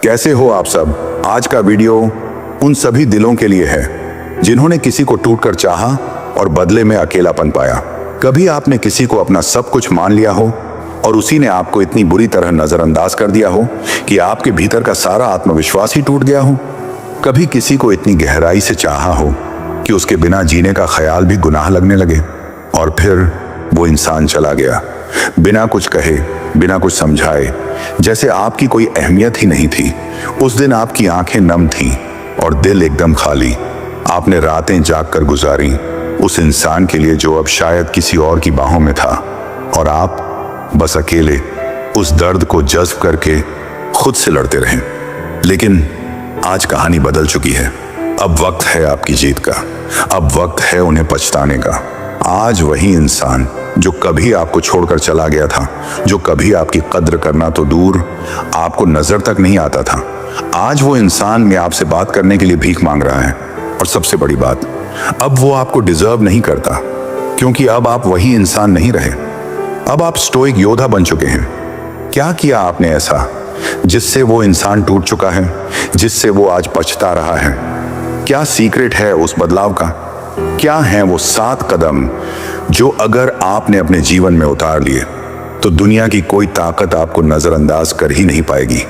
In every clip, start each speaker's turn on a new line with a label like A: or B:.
A: कैसे हो आप सब। आज का वीडियो उन सभी दिलों के लिए है जिन्होंने किसी को टूटकर चाहा और बदले में अकेलापन पाया। कभी आपने किसी को अपना सब कुछ मान लिया हो और उसी ने आपको इतनी बुरी तरह नजरअंदाज कर दिया हो कि आपके भीतर का सारा आत्मविश्वास ही टूट गया हो। कभी किसी को इतनी गहराई से चाहा हो कि उसके बिना जीने का ख्याल भी गुनाह लगने लगे और फिर वो इंसान चला गया बिना कुछ कहे, बिना कुछ समझाए, जैसे आपकी कोई अहमियत ही नहीं थी। उस दिन आपकी आंखें नम थीं और दिल एकदम खाली। आपने रातें जागकर गुजारी उस इंसान के लिए जो अब शायद किसी और की बाहों में था, और आप बस अकेले उस दर्द को जज्ब करके खुद से लड़ते रहे। लेकिन आज कहानी बदल चुकी है। अब वक्त है आपकी जीत का, अब वक्त है उन्हें पछताने का। आज वही इंसान जो कभी आपको छोड़कर चला गया था, जो कभी आपकी कद्र करना तो दूर आपको नजर तक नहीं आता था, आज वो इंसान में आपसे बात करने के लिए भीख मांग रहा है। और सबसे बड़ी बात, अब वो आपको डिजर्व नहीं करता, क्योंकि अब आप वही इंसान नहीं रहे। अब आप स्टोइक योद्धा बन चुके हैं। क्या किया आपने ऐसा जिससे वो इंसान टूट चुका है, जिससे वो आज पछता रहा है? क्या सीक्रेट है उस बदलाव का? क्या हैं वो 7 कदम जो अगर आपने अपने जीवन में उतार लिए तो दुनिया की कोई ताकत आपको नजरअंदाज कर ही नहीं पाएगी।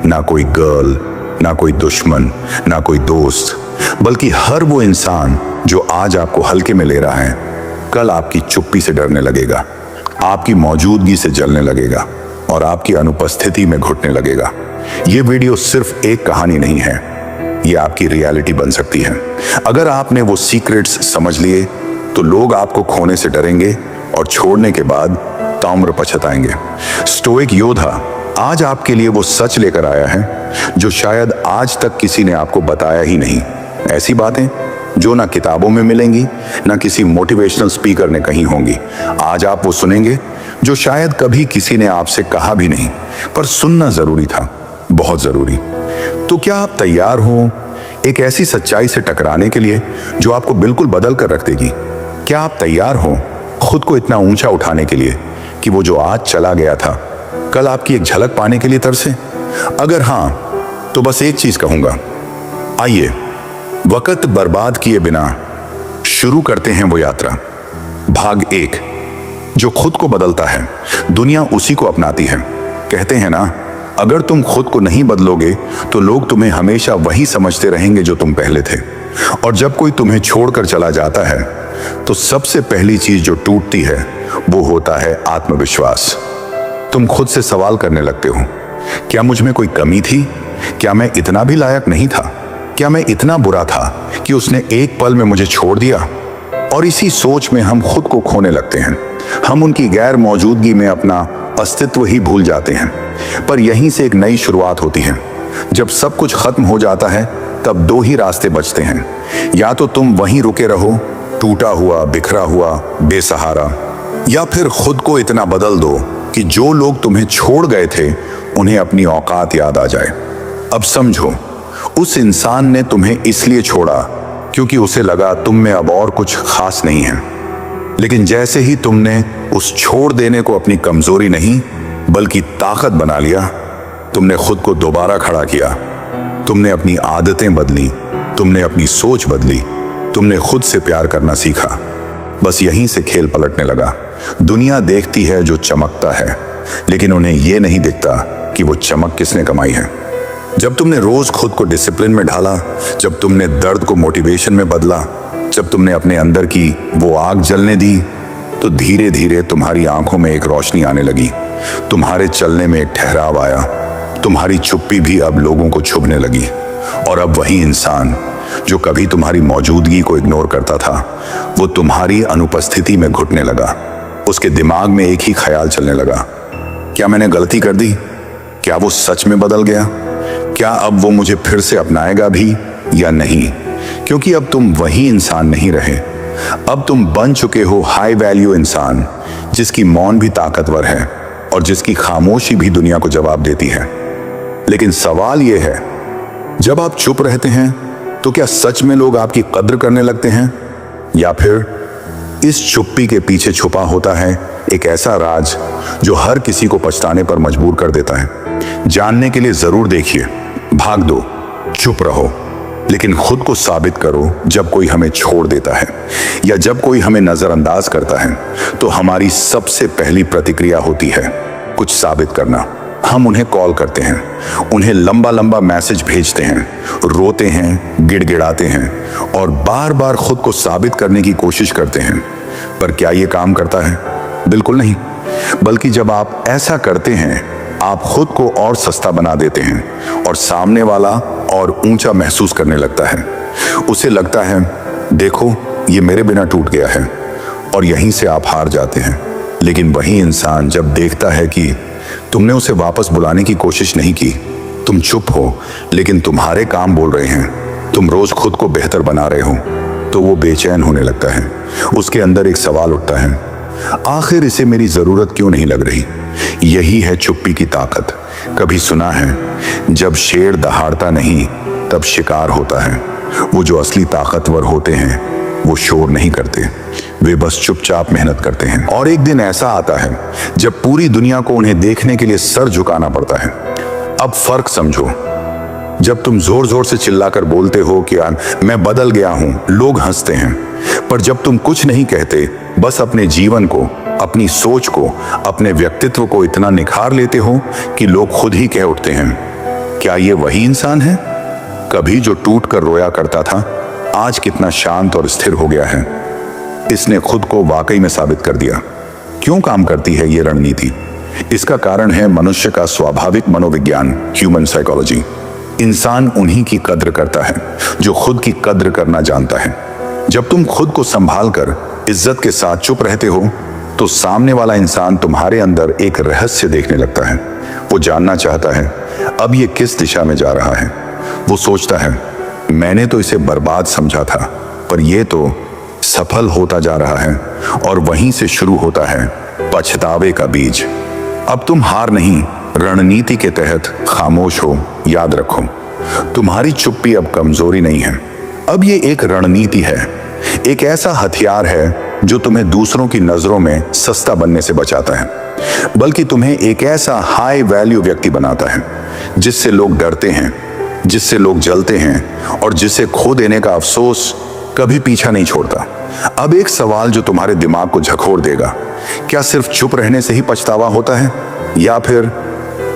A: ना कोई गर्ल, ना कोई दुश्मन, ना कोई दोस्त, बल्कि हर वो इंसान जो आज आपको हल्के में ले रहा है, कल आपकी चुप्पी से डरने लगेगा, आपकी मौजूदगी से जलने लगेगा और आपकी अनुपस्थिति में घुटने लगेगा। ये वीडियो सिर्फ एक कहानी नहीं है, ये आपकी रियलिटी बन सकती है। अगर आपने वो सीक्रेट्स समझ लिए तो लोग आपको खोने से डरेंगे और छोड़ने के बाद ताउम्र पछताएंगे। स्टोइक योद्धा आज आपके लिए वो सच लेकर आया है जो शायद आज तक किसी ने आपको बताया ही नहीं। ऐसी बातें जो ना किताबों में मिलेंगी, ना किसी मोटिवेशनल स्पीकर ने कही होंगी। आज आप वो सुनेंगे जो शायद कभी किसी ने आपसे कहा भी नहीं, पर सुनना जरूरी था, बहुत जरूरी। तो क्या आप तैयार हो एक ऐसी सच्चाई से टकराने के लिए जो आपको बिल्कुल बदल कर रख देगी? क्या आप तैयार हो खुद को इतना ऊंचा उठाने के लिए कि वो जो आज चला गया था कल आपकी एक झलक पाने के लिए तरसे? अगर हां, तो बस एक चीज कहूंगा, आइए वक्त बर्बाद किए बिना शुरू करते हैं वो यात्रा। भाग 1, जो खुद को बदलता है दुनिया उसी को अपनाती है। कहते हैं ना, अगर तुम खुद को नहीं बदलोगे तो लोग तुम्हें हमेशा वही समझते रहेंगे जो तुम पहले थे। और जब कोई तुम्हें छोड़कर चला जाता है तो सबसे पहली चीज जो टूटती है वो होता है आत्मविश्वास। तुम खुद से सवाल करने लगते हो, क्या मुझ में कोई कमी थी? क्या मैं इतना भी लायक नहीं था? क्या मैं इतना बुरा था कि उसने एक पल में मुझे छोड़ दिया? और इसी सोच में हम खुद को खोने लगते हैं। हम उनकी गैर मौजूदगी में अपना अस्तित्व ही भूल जाते हैं। पर यहीं से एक नई शुरुआत होती है। जब सब कुछ खत्म हो जाता है तब 2 ही रास्ते बचते हैं। या तो तुम वहीं रुके रहो, टूटा हुआ, बिखरा हुआ, बेसहारा, या फिर खुद को इतना बदल दो कि जो लोग तुम्हें छोड़ गए थे उन्हें अपनी औकात याद आ जाए। अब समझो, उस इंसान ने तुम्हें इसलिए छोड़ा क्योंकि उसे लगा तुम में अब और कुछ खास नहीं है। लेकिन जैसे ही तुमने उस छोड़ देने को अपनी कमजोरी नहीं बल्कि ताकत बना लिया, तुमने खुद को दोबारा खड़ा किया। तुमने अपनी आदतें बदली, तुमने अपनी सोच बदली, तुमने खुद से प्यार करना सीखा। बस यहीं से खेल पलटने लगा। दुनिया देखती है जो चमकता है, लेकिन उन्हें यह नहीं दिखता कि वो चमक किसने कमाई है। जब तुमने रोज खुद को डिसिप्लिन में ढाला, जब तुमने दर्द को मोटिवेशन में बदला, जब तुमने अपने अंदर की वो आग जलने दी, तो धीरे धीरे तुम्हारी आंखों में एक रोशनी आने लगी, तुम्हारे चलने में एक ठहराव आया, तुम्हारी चुप्पी भी अब लोगों को छुभने लगी। और अब वही इंसान जो कभी तुम्हारी मौजूदगी को इग्नोर करता था, वो तुम्हारी अनुपस्थिति में घुटने लगा। उसके दिमाग में एक ही ख्याल चलने लगा, क्या मैंने गलती कर दी? क्या वो सच में बदल गया? क्या अब वो मुझे फिर से अपनाएगा भी या नहीं? क्योंकि अब तुम वही इंसान नहीं रहे। अब तुम बन चुके हो हाई वैल्यू इंसान, जिसकी मौन भी ताकतवर है और जिसकी खामोशी भी दुनिया को जवाब देती है। लेकिन सवाल यह है, जब आप चुप रहते हैं तो क्या सच में लोग आपकी कद्र करने लगते हैं, या फिर इस चुप्पी के पीछे छुपा होता है एक ऐसा राज जो हर किसी को पछताने पर मजबूर कर देता है? जानने के लिए जरूर देखिए भाग दो, चुप रहो, लेकिन खुद को साबित करो। जब कोई हमें छोड़ देता है या जब कोई हमें नजरअंदाज करता है तो हमारी सबसे पहली प्रतिक्रिया होती है कुछ साबित करना। हम उन्हें कॉल करते हैं, उन्हें लंबा लंबा मैसेज भेजते हैं, रोते हैं, गिड़गिड़ाते हैं और बार बार खुद को साबित करने की कोशिश करते हैं। पर क्या यह काम करता है? बिल्कुल नहीं। बल्कि जब आप ऐसा करते हैं आप खुद को और सस्ता बना देते हैं और सामने वाला और ऊंचा महसूस करने लगता है। उसे लगता है देखो ये मेरे बिना टूट गया है, और यहीं से आप हार जाते हैं। लेकिन वही इंसान जब देखता है कि तुमने उसे वापस बुलाने की कोशिश नहीं की, तुम चुप हो लेकिन तुम्हारे काम बोल रहे हैं, तुम रोज खुद को बेहतर बना रहे हो, तो वो बेचैन होने लगता है। उसके अंदर एक सवाल उठता है, आखिर इसे मेरी जरूरत क्यों नहीं लग रही? यही है चुप्पी की ताकत। कभी सुना है जब शेर दहाड़ता नहीं तब शिकार होता है। वो जो असली ताकतवर होते हैं वो शोर नहीं करते, वे बस चुपचाप मेहनत करते हैं। और एक दिन ऐसा आता है जब पूरी दुनिया को उन्हें देखने के लिए सर झुकाना पड़ता है। अब फर्क समझो, जब तुम जोर जोर से चिल्लाकर बोलते हो कि यार मैं बदल गया हूं, लोग हंसते हैं। पर जब तुम कुछ नहीं कहते, बस अपने जीवन को, अपनी सोच को, अपने व्यक्तित्व को इतना निखार लेते हो कि लोग खुद ही कह उठते हैं, क्या ये वही इंसान है? कभी जो टूट कर रोया करता था, आज कितना शांत और स्थिर हो गया है। इसने खुद को वाकई में साबित कर दिया। क्यों काम करती है ये रणनीति? इसका कारण है मनुष्य का स्वाभाविक मनोविज्ञान, ह्यूमन साइकोलॉजी। इंसान उन्हीं की कद्र करता है जो खुद की कद्र करना जानता है। जब तुम खुद को संभाल कर इज्जत के साथ चुप रहते हो तो सामने वाला इंसान तुम्हारे अंदर एक रहस्य देखने लगता है। वो जानना चाहता है अब ये किस दिशा में जा रहा है। वो सोचता है मैंने तो इसे बर्बाद समझा था, पर ये तो सफल होता जा रहा है। और वहीं से शुरू होता है पछतावे का बीज। अब तुम हार नहीं, रणनीति के तहत खामोश हो। याद रखो, तुम्हारी चुप्पी अब कमजोरी नहीं है, अब ये एक रणनीति है। एक ऐसा हथियार है जो तुम्हें दूसरों की नजरों में सस्ता बनने से बचाता है, बल्कि तुम्हें एक ऐसा हाई वैल्यू व्यक्ति बनाता है जिससे लोग डरते हैं, जिससे लोग जलते हैं और जिसे खो देने का अफसोस कभी पीछा नहीं छोड़ता। अब एक सवाल जो तुम्हारे दिमाग को झकोर देगा, क्या सिर्फ चुप रहने से ही पछतावा होता है? या फिर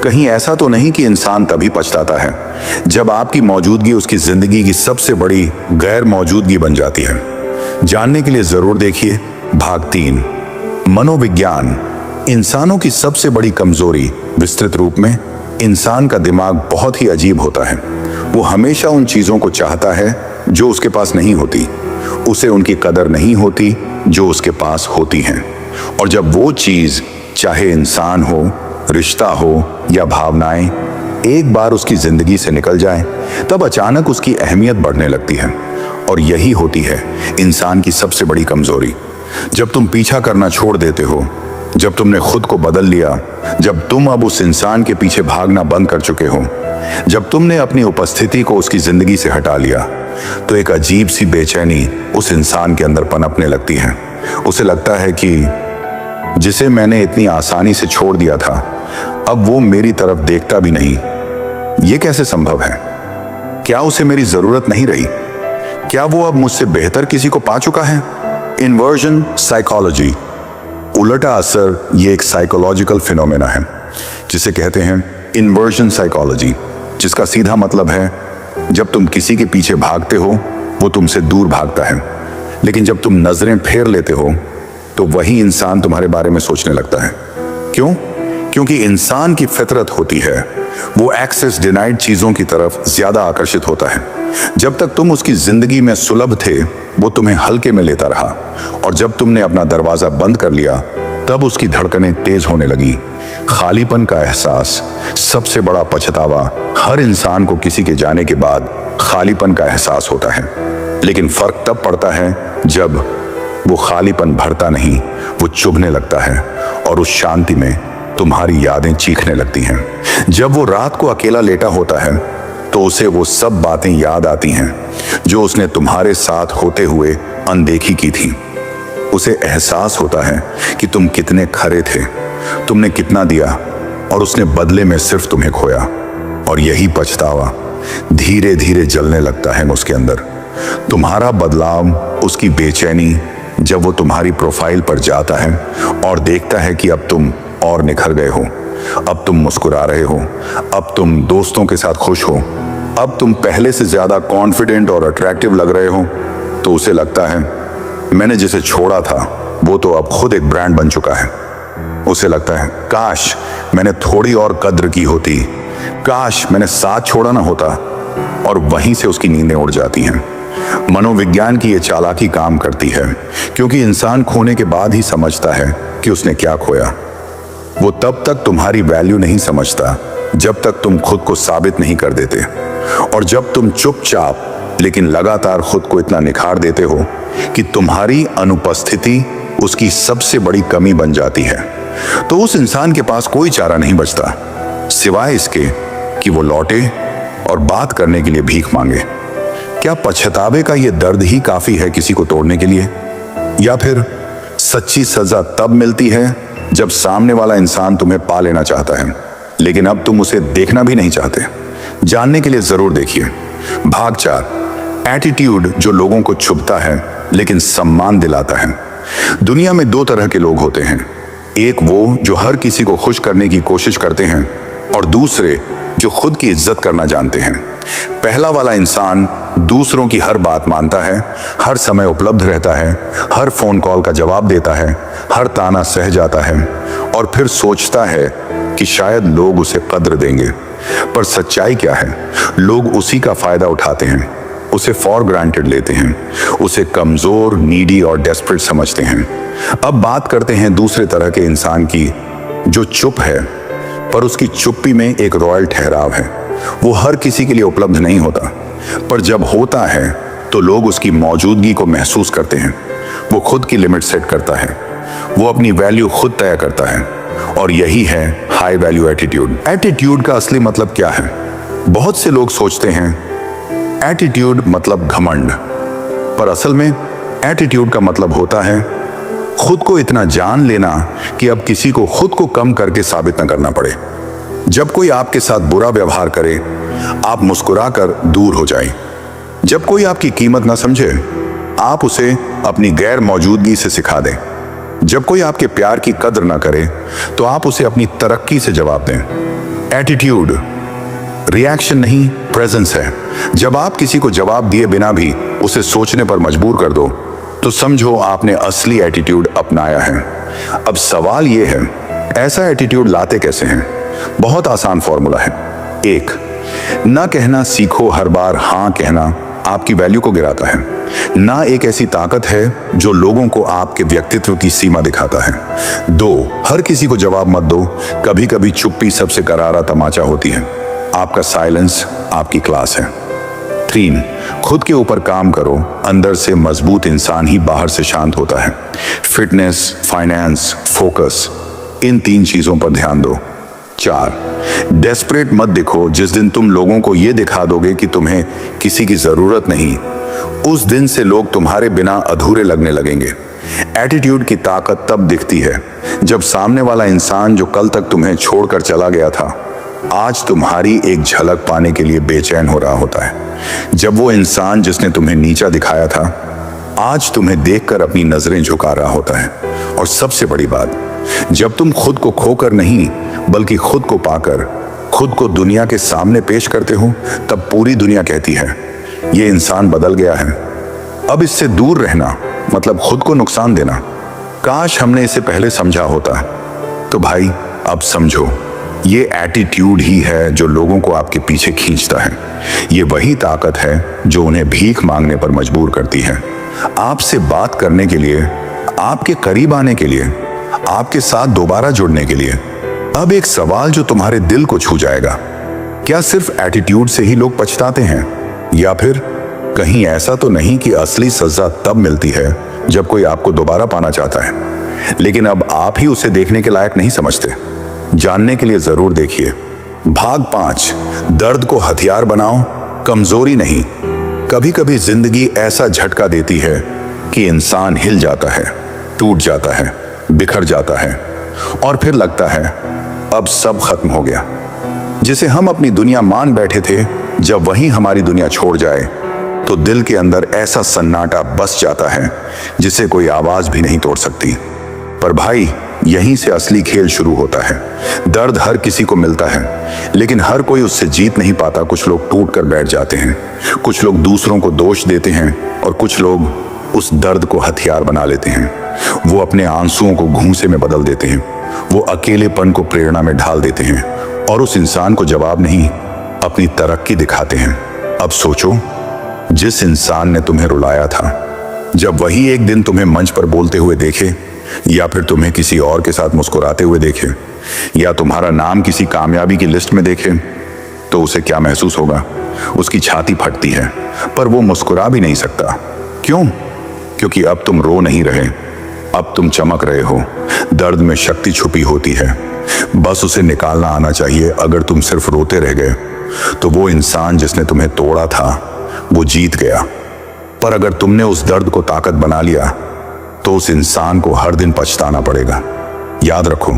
A: कहीं ऐसा तो नहीं कि इंसान तभी पछताता है जब आपकी मौजूदगी उसकी जिंदगी की सबसे बड़ी गैर मौजूदगी बन जाती है? जानने के लिए जरूर देखिए भाग 3, मनोविज्ञान, इंसानों की सबसे बड़ी कमजोरी। विस्तृत रूप में, इंसान का दिमाग बहुत ही अजीब होता है। वो हमेशा उन चीजों को चाहता है जो उसके पास नहीं होती। उसे उनकी कदर नहीं होती जो उसके पास होती हैं। और जब वो चीज, चाहे इंसान हो, रिश्ता हो या भावनाएं, एक बार उसकी जिंदगी से निकल जाए, तब अचानक उसकी अहमियत बढ़ने लगती है। और यही होती है इंसान की सबसे बड़ी कमजोरी। जब तुम पीछा करना छोड़ देते हो, जब तुमने खुद को बदल लिया, जब तुम अब उस इंसान के पीछे भागना बंद कर चुके हो, जब तुमने अपनी उपस्थिति को उसकी जिंदगी से हटा लिया, तो एक अजीब सी बेचैनी उस इंसान के अंदर पनपने लगती है। उसे लगता है कि जिसे मैंने इतनी आसानी से छोड़ दिया था, अब वो मेरी तरफ देखता भी नहीं। ये कैसे संभव है? क्या उसे मेरी जरूरत नहीं रही? क्या वो अब मुझसे बेहतर किसी को पा चुका है? इन्वर्जन साइकोलॉजी, उलटा असर, ये एक साइकोलॉजिकल फिनोमेना है जिसे कहते हैं इन्वर्जन साइकोलॉजी, जिसका सीधा मतलब है जब तुम किसी के पीछे भागते हो वो तुमसे दूर भागता है, लेकिन जब तुम नजरें फेर लेते हो तो वही इंसान तुम्हारे बारे में सोचने लगता है। क्यों? क्योंकि इंसान की फितरत होती है वो एक्सेस डिनाइड चीजों की तरफ ज्यादा आकर्षित होता है। जब तक तुम उसकी जिंदगी में सुलभ थे वो तुम्हें हल्के में लेता रहा, और जब तुमने अपना दरवाजा बंद कर लिया तब उसकी धड़कनें तेज होने लगी। खालीपन का एहसास, सबसे बड़ा पछतावा। हर इंसान को किसी के जाने के बाद खालीपन का एहसास होता है, लेकिन फर्क तब पड़ता है जब वो खालीपन भरता नहीं, वो चुभने लगता है और उस शांति में तुम्हारी यादें चीखने लगती हैं। जब वो रात को अकेला लेटा होता है तो उसे वो सब बातें याद आती हैं जो उसने तुम्हारे साथ होते हुए अनदेखी की थी। उसे एहसास होता है कि तुम कितने खरे थे, तुमने कितना दिया और उसने बदले में सिर्फ तुम्हें खोया। और यही पछतावा धीरे धीरे जलने लगता है उसके अंदर। तुम्हारा बदलाव, उसकी बेचैनी, जब वो तुम्हारी प्रोफाइल पर जाता है और देखता है कि अब तुम और निखर गए हो, अब तुम मुस्कुरा रहे हो, अब तुम दोस्तों के साथ खुश हो, अब तुम पहले से ज्यादा कॉन्फिडेंट और अट्रैक्टिव लग रहे हो, तो उसे लगता है मैंने जिसे छोड़ा था वो तो अब खुद एक ब्रांड बन चुका है। उसे लगता है काश मैंने थोड़ी और कद्र की होती, काश मैंने साथ छोड़ा ना होता, और वहीं से उसकी नींदें उड़ जाती हैं। मनोविज्ञान की ये चालाकी काम करती है, क्योंकि इंसान खोने के बाद ही समझता है कि उसने क्या खोया। वो तब तक तुम्हारी वैल्यू नहीं समझता जब तक तुम खुद को साबित नहीं कर देते, और जब तुम चुपचाप लेकिन लगातार खुद को इतना निखार देते हो कि तुम्हारी अनुपस्थिति उसकी सबसे बड़ी कमी बन जाती है, तो उस इंसान के पास कोई चारा नहीं बचता सिवाय इसके कि वो लौटे और बात करने के लिए भीख मांगे। क्या पछतावे का ये दर्द ही काफी है किसी को तोड़ने के लिए? या फिर सच्ची सजा तब मिलती है जब सामने वाला इंसान तुम्हें पा लेना चाहता है, लेकिन अब तुम उसे देखना भी नहीं चाहते? जानने के लिए जरूर देखिए भाग 4, एटीट्यूड जो लोगों को छुपता है लेकिन सम्मान दिलाता है। दुनिया में दो तरह के लोग होते हैं, एक वो जो हर किसी को खुश करने की कोशिश करते हैं, और दूसरे जो खुद की इज्जत करना जानते हैं। पहला वाला इंसान दूसरों की हर बात मानता है, हर समय उपलब्ध रहता है, हर फोन कॉल का जवाब देता है, हर ताना सह जाता है, और फिर सोचता है कि शायद लोग उसे कद्र देंगे। पर सच्चाई क्या है? लोग उसी का फायदा उठाते हैं, उसे फॉर ग्रांटेड लेते हैं, उसे कमजोर, नीडी और डेस्परेट समझते हैं। अब बात करते हैं दूसरे तरह के इंसान की, जो चुप है, पर उसकी चुप्पी में एक रॉयल ठहराव है। वो हर किसी के लिए उपलब्ध नहीं होता, पर जब होता है तो लोग उसकी मौजूदगी को महसूस करते हैं। वो खुद की लिमिट सेट करता है, वो अपनी वैल्यू खुद तय करता है, और यही है हाई वैल्यू एटीट्यूड। एटीट्यूड का असली मतलब क्या है? बहुत से लोग सोचते हैं एटीट्यूड मतलब घमंड, पर असल में एटीट्यूड का मतलब होता है खुद को इतना जान लेना कि अब किसी को खुद को कम करके साबित न करना पड़े। जब कोई आपके साथ बुरा व्यवहार करे, आप मुस्कुराकर दूर हो जाएं। जब कोई आपकी कीमत न समझे, आप उसे अपनी गैर मौजूदगी से सिखा दें। जब कोई आपके प्यार की कद्र न करे, तो आप उसे अपनी तरक्की से जवाब दें। एटीट्यूड रिएक्शन नहीं, प्रेजेंस है। जब आप किसी को जवाब दिए बिना भी उसे सोचने पर मजबूर कर दो, तो समझो आपने असली एटीट्यूड अपनाया है। अब सवाल यह है, ऐसा एटीट्यूड लाते कैसे हैं? बहुत आसान फॉर्मूला है। 1, ना कहना सीखो। हर बार हाँ कहना आपकी वैल्यू को गिराता है। ना एक ऐसी ताकत है जो लोगों को आपके व्यक्तित्व की सीमा दिखाता है। 2, हर किसी को जवाब मत दो। कभी कभी चुप्पी सबसे करारा तमाचा होती है। आपका साइलेंस आपकी क्लास है। 3, खुद के ऊपर काम करो। अंदर से मजबूत इंसान ही बाहर से शांत होता है। फिटनेस, फाइनेंस, फोकस, इन 3 चीजों पर ध्यान दो। 4, डेस्परेट मत दिखो। जिस दिन तुम लोगों को यह दिखा दोगे कि तुम्हें किसी की जरूरत नहीं, उस दिन से लोग तुम्हारे बिना अधूरे लगने लगेंगे। एटीट्यूड की ताकत तब दिखती है जब सामने वाला इंसान जो कल तक तुम्हें छोड़कर चला गया था, आज तुम्हारी एक झलक पाने के लिए बेचैन हो रहा होता है। जब वो इंसान जिसने तुम्हें नीचा दिखाया था, आज तुम्हें देखकर अपनी नजरें झुका रहा होता है। और सबसे बड़ी बात, जब तुम खुद को खोकर नहीं बल्कि खुद को पाकर खुद को दुनिया के सामने पेश करते हो, तब पूरी दुनिया कहती है ये इंसान बदल गया है। अब इससे दूर रहना मतलब खुद को नुकसान देना। काश हमने इसे पहले समझा होता। तो भाई अब समझो, ये एटीट्यूड ही है जो लोगों को आपके पीछे खींचता है। ये वही ताकत है जो उन्हें भीख मांगने पर मजबूर करती है, आपसे बात करने के लिए, आपके करीब आने के लिए, आपके साथ दोबारा जुड़ने के लिए। अब एक सवाल जो तुम्हारे दिल को छू जाएगा, क्या सिर्फ एटीट्यूड से ही लोग पछताते हैं, या फिर कहीं ऐसा तो नहीं कि असली सजा तब मिलती है जब कोई आपको दोबारा पाना चाहता है, लेकिन अब आप ही उसे देखने के लायक नहीं समझते? जानने के लिए जरूर देखिए भाग 5, दर्द को हथियार बनाओ, कमजोरी नहीं। कभी कभी जिंदगी ऐसा झटका देती है कि इंसान हिल जाता है, टूट जाता है, बिखर जाता है, और फिर लगता है अब सब खत्म हो गया। जिसे हम अपनी दुनिया मान बैठे थे, जब वही हमारी दुनिया छोड़ जाए तो दिल के अंदर ऐसा सन्नाटा बस जाता है जिसे कोई आवाज भी नहीं तोड़ सकती। पर भाई, यहीं से असली खेल शुरू होता है। दर्द हर किसी को मिलता है, लेकिन हर कोई उससे जीत नहीं पाता। कुछ लोग टूट कर बैठ जाते हैं, कुछ लोग दूसरों को दोष देते हैं और कुछ लोग उस दर्द को हथियार बना लेते हैं। वो अपने आंसुओं को घूंसे में बदल देते हैं, वो अकेलेपन को प्रेरणा में ढाल देते हैं और उस इंसान को जवाब नहीं, अपनी तरक्की दिखाते हैं। अब सोचो, जिस इंसान ने तुम्हें रुलाया था, जब वही एक दिन तुम्हें मंच पर बोलते हुए देखे, या फिर तुम्हें किसी और के साथ मुस्कुराते हुए देखे, या तुम्हारा नाम किसी कामयाबी की लिस्ट में देखे, तो उसे क्या महसूस होगा? उसकी छाती फटती है, पर वो मुस्कुरा भी नहीं सकता। क्यों? क्योंकि अब तुम रो नहीं रहे, अब तुम चमक रहे हो। दर्द में शक्ति छुपी होती है, बस उसे निकालना आना चाहिए। अगर तुम सिर्फ रोते रह गए तो वो इंसान जिसने तुम्हें तोड़ा था वो जीत गया। पर अगर तुमने उस दर्द को ताकत बना लिया तो उस इंसान को हर दिन पछताना पड़ेगा। याद रखो,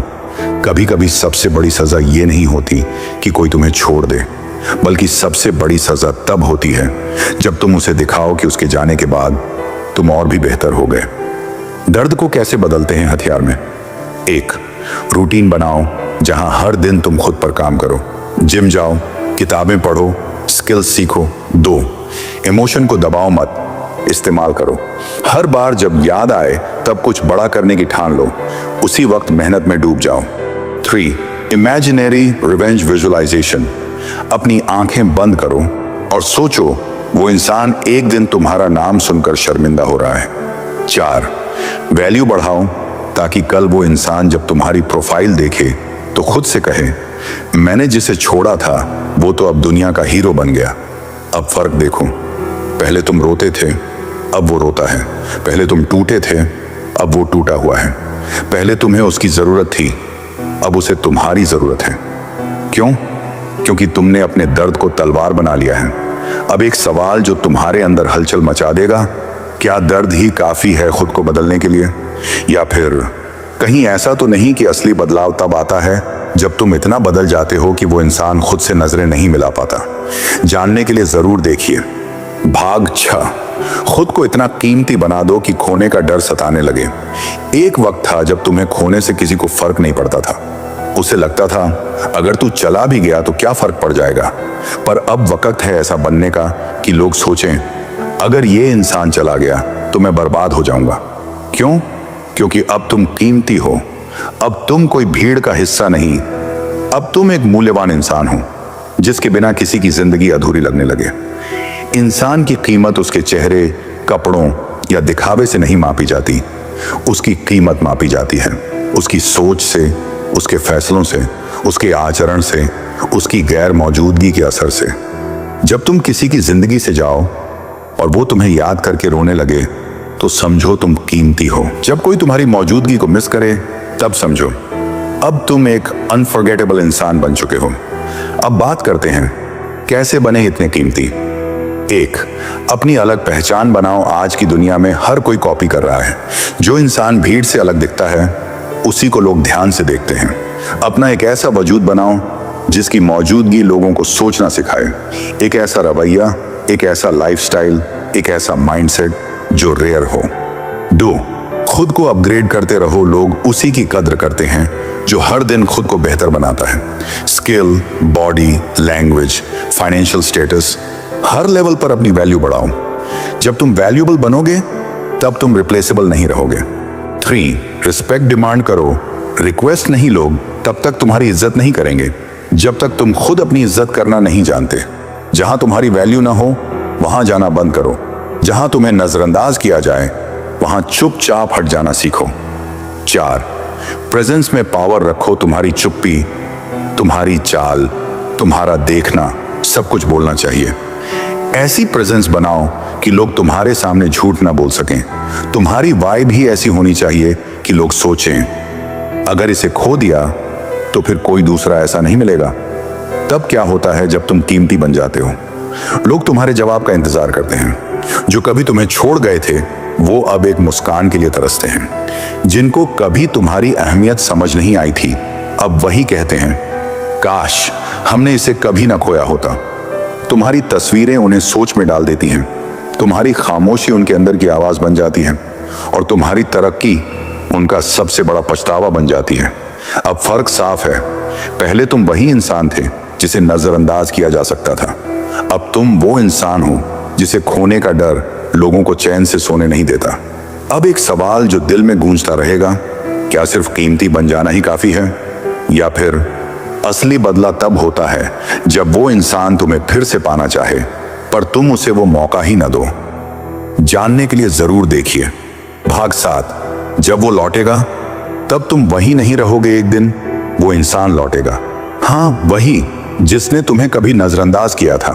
A: कभी कभी सबसे बड़ी सजा ये नहीं होती कि कोई तुम्हें छोड़ दे, बल्कि सबसे बड़ी सजा तब होती है जब तुम उसे दिखाओ कि उसके जाने के बाद तुम और भी बेहतर हो गए। दर्द को कैसे बदलते हैं हथियार में? 1. रूटीन बनाओ जहां हर दिन तुम खुद पर काम करो। जिम जाओ, किताबें पढ़ो, स्किल्स सीखो। 2. इमोशन को दबाओ मत, इस्तेमाल करो। हर बार जब याद आए तब कुछ बड़ा करने की ठान लो, उसी वक्त मेहनत में डूब जाओ। 3. Imaginary revenge visualisation. अपनी आंखें बंद करो और सोचो वो इंसान एक दिन तुम्हारा नाम सुनकर शर्मिंदा हो रहा है। 4. वैल्यू बढ़ाओ ताकि कल वो इंसान जब तुम्हारी प्रोफाइल देखे तो खुद से कहे, मैंने जिसे छोड़ा था वो तो अब दुनिया का हीरो बन गया। अब फर्क देखो, पहले तुम रोते थे, अब वो रोता है। पहले तुम टूटे थे, अब वो टूटा हुआ है। पहले तुम्हें उसकी जरूरत थी, अब उसे तुम्हारी जरूरत है। क्यों? क्योंकि तुमने अपने दर्द को तलवार बना लिया है। अब एक सवाल जो तुम्हारे अंदर हलचल मचा देगा, क्या दर्द ही काफी है खुद को बदलने के लिए? या फिर कहीं ऐसा तो नहीं कि असली बदलाव तब आता है जब तुम इतना बदल जाते हो कि वो इंसान खुद से नजरें नहीं मिला पाता? जानने के लिए जरूर देखिए भाग 6। खुद को इतना कीमती बना दो कि खोने का डर सताने लगे। एक वक्त था जब तुम्हें खोने से किसी को फर्क नहीं पड़ता था। उसे लगता था अगर तू चला भी गया तो क्या फर्क पड़ जाएगा। पर अब वक्त है ऐसा बनने का कि लोग सोचें, अगर ये इंसान चला गया तो मैं बर्बाद हो जाऊंगा। क्यों? क्योंकि अब तुम कीमती हो। अब तुम कोई भीड़ का हिस्सा नहीं, अब तुम एक मूल्यवान इंसान हो जिसके बिना किसी की जिंदगी अधूरी लगने लगे। इंसान की कीमत उसके चेहरे, कपड़ों या दिखावे से नहीं मापी जाती, उसकी कीमत मापी जाती है उसकी सोच से, उसके फैसलों से, उसके आचरण से, उसकी गैर मौजूदगी के असर से। जब तुम किसी की जिंदगी से जाओ और वो तुम्हें याद करके रोने लगे तो समझो तुम कीमती हो। जब कोई तुम्हारी मौजूदगी को मिस करे तब समझो अब तुम एक अनफॉरगेटेबल इंसान बन चुके हो। अब बात करते हैं कैसे बने इतने कीमती। 1. अपनी अलग पहचान बनाओ। आज की दुनिया में हर कोई कॉपी कर रहा है। जो इंसान भीड़ से अलग दिखता है उसी को लोग ध्यान से देखते हैं। अपना एक ऐसा वजूद बनाओ जिसकी मौजूदगी लोगों को सोचना सिखाए। एक ऐसा रवैया, एक ऐसा लाइफस्टाइल, एक ऐसा माइंडसेट जो रेयर हो। 2. खुद को अपग्रेड करते रहो। लोग उसी की कद्र करते हैं जो हर दिन खुद को बेहतर बनाता है। Skill, body, language, financial status, हर लेवल पर अपनी वैल्यू बढ़ाओ। जब तुम वैल्यूएबल बनोगे तब तुम रिप्लेसेबल नहीं रहोगे। 3. रिस्पेक्ट डिमांड करो। रिक्वेस्ट नहीं, लोग तब तक तुम्हारी इज्जत नहीं करेंगे जब तक तुम खुद अपनी इज्जत करना नहीं जानते। जहां तुम्हारी वैल्यू ना हो वहां जाना बंद करो। जहां तुम्हें नजरअंदाज किया जाए वहां चुपचाप हट जाना सीखो। 4. प्रेजेंस में पावर रखो। तुम्हारी चुप्पी, तुम्हारी चाल, तुम्हारा देखना सब कुछ बोलना चाहिए। ऐसी प्रेजेंस बनाओ कि लोग तुम्हारे सामने झूठ ना बोल सकें। तुम्हारी वाइब ही ऐसी होनी चाहिए कि लोग सोचें, अगर इसे खो दिया तो फिर कोई दूसरा ऐसा नहीं मिलेगा। तब क्या होता है जब तुम कीमती बन जाते हो? लोग तुम्हारे जवाब का इंतजार करते हैं। जो कभी तुम्हें छोड़ गए थे वो अब एक मुस्कान के लिए तरसते हैं। जिनको कभी तुम्हारी अहमियत समझ नहीं आई थी अब वही कहते हैं, काश हमने इसे कभी ना खोया होता। तुम्हारी तस्वीरें उन्हें सोच में डाल देती हैं, तुम्हारी खामोशी उनके अंदर की आवाज बन जाती है और तुम्हारी तरक्की उनका सबसे बड़ा पछतावा बन जाती है। अब फर्क साफ है, पहले तुम वही इंसान थे जिसे नजरअंदाज किया जा सकता था, अब तुम वो इंसान हो जिसे खोने का डर लोगों को चैन से सोने नहीं देता। अब एक सवाल जो दिल में गूंजता रहेगा, क्या सिर्फ कीमती बन जाना ही काफी है, या फिर असली बदला तब होता है जब वो इंसान तुम्हें फिर से पाना चाहे पर तुम उसे वो मौका ही न दो। जानने के लिए जरूर देखिए भाग 7। जब वो लौटेगा तब तुम वही नहीं रहोगे, एक दिन वो इंसान लौटेगा। हाँ, वही जिसने तुम्हें कभी नजरअंदाज किया था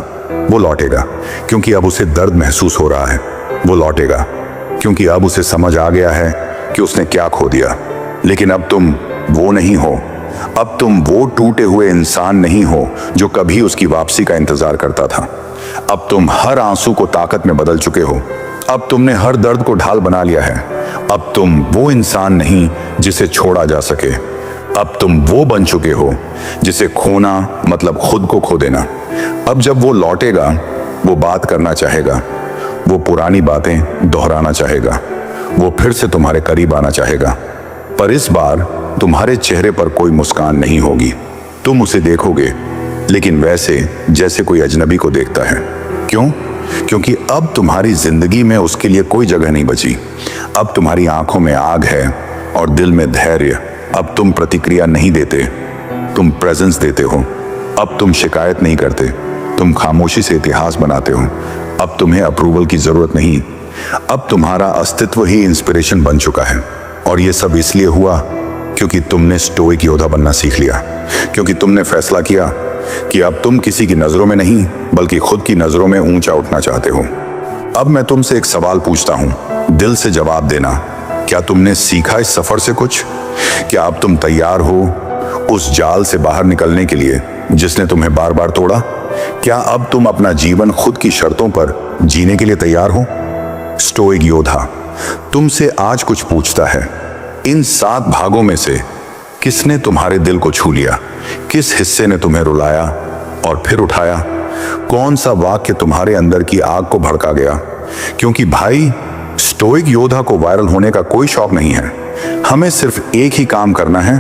A: वो लौटेगा, क्योंकि अब उसे दर्द महसूस हो रहा है। वो लौटेगा क्योंकि अब उसे समझ आ गया है कि उसने क्या खो दिया। लेकिन अब तुम वो नहीं हो, अब तुम वो टूटे हुए इंसान नहीं हो जो कभी उसकी वापसी का इंतजार करता था। अब तुम हर आंसू को ताकत में बदल चुके हो, अब तुमने हर दर्द को ढाल बना लिया है। अब तुम वो इंसान नहीं जिसे छोड़ा जा सके, अब तुम वो बन चुके हो जिसे खोना मतलब खुद को खो देना। अब जब वो लौटेगा वो बात करना चाहेगा, वो पुरानी बातें दोहराना चाहेगा, वो फिर से तुम्हारे करीब आना चाहेगा, पर इस बार तुम्हारे चेहरे पर कोई मुस्कान नहीं होगी। तुम उसे देखोगे लेकिन वैसे जैसे कोई अजनबी को देखता है। क्यों? क्योंकि अब तुम्हारी जिंदगी में उसके लिए कोई जगह नहीं बची। अब तुम्हारी आंखों में आग है और दिल में धैर्य। अब तुम प्रतिक्रिया नहीं देते, तुम प्रेजेंस देते हो। अब तुम शिकायत नहीं करते, तुम खामोशी से इतिहास बनाते हो। अब तुम्हें अप्रूवल की जरूरत नहीं, अब तुम्हारा अस्तित्व ही इंस्पिरेशन बन चुका है। और ये सब इसलिए हुआ क्योंकि तुमने स्टोइक योद्धा बनना सीख लिया, क्योंकि तुमने फैसला किया कि अब तुम किसी की नजरों में नहीं बल्कि खुद की नजरों में ऊंचा उठना चाहते हो। अब मैं तुमसे एक सवाल पूछता हूं, दिल से जवाब देना। क्या तुमने सीखा इस सफर से कुछ? क्या अब तुम तैयार हो उस जाल से बाहर निकलने के लिए जिसने तुम्हें बार बार तोड़ा? क्या अब तुम अपना जीवन खुद की शर्तों पर जीने के लिए तैयार हो? स्टोइक योद्धा तुमसे आज कुछ पूछता है, इन 7 भागों में से किसने तुम्हारे दिल को छू लिया? किस हिस्से ने तुम्हें रुलाया और फिर उठाया? कौन सा वाक्य तुम्हारे अंदर की आग को भड़का गया? क्योंकि भाई, स्टोइक योद्धा को वायरल होने का कोई शौक नहीं है। हमें सिर्फ एक ही काम करना है,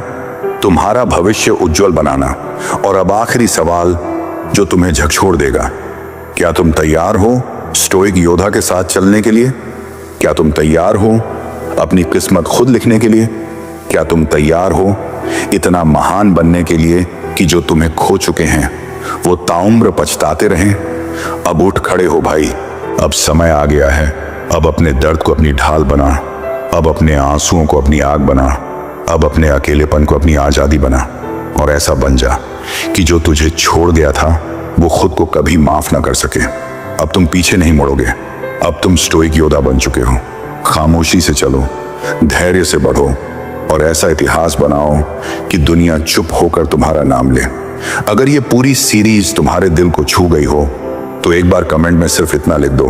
A: तुम्हारा भविष्य उज्जवल बनाना। और अब आखिरी सवाल जो तुम्हें झकझोर देगा, क्या तुम तैयार हो स्टोइक योद्धा के साथ चलने के लिए? क्या तुम तैयार हो अपनी किस्मत खुद लिखने के लिए? क्या तुम तैयार हो इतना महान बनने के लिए कि जो तुम्हें खो चुके हैं वो ताउम्र पछताते रहें? अब उठ खड़े हो भाई, अब समय आ गया है। अब अपने दर्द को अपनी ढाल बना, अब अपने आंसुओं को अपनी आग बना, अब अपने अकेलेपन को अपनी आजादी बना। और ऐसा बन जा कि जो तुझे छोड़ गया था वो खुद को कभी माफ ना कर सके। अब तुम पीछे नहीं मुड़ोगे, अब तुम स्टोइक योद्धा बन चुके हो। खामोशी से चलो, धैर्य से बढ़ो और ऐसा इतिहास बनाओ कि दुनिया चुप होकर तुम्हारा नाम ले। अगर ये पूरी सीरीज तुम्हारे दिल को छू गई हो तो एक बार कमेंट में सिर्फ इतना लिख दो,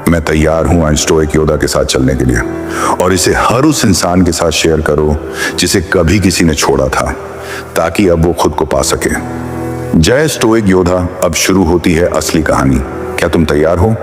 A: मैं तैयार हूं स्टोइक योद्धा के साथ चलने के लिए। और इसे हर उस इंसान के साथ शेयर करो जिसे कभी किसी ने छोड़ा था, ताकि अब वो खुद को पा सके। जय स्टोइक योद्धा। अब शुरू होती है असली कहानी। क्या तुम तैयार हो?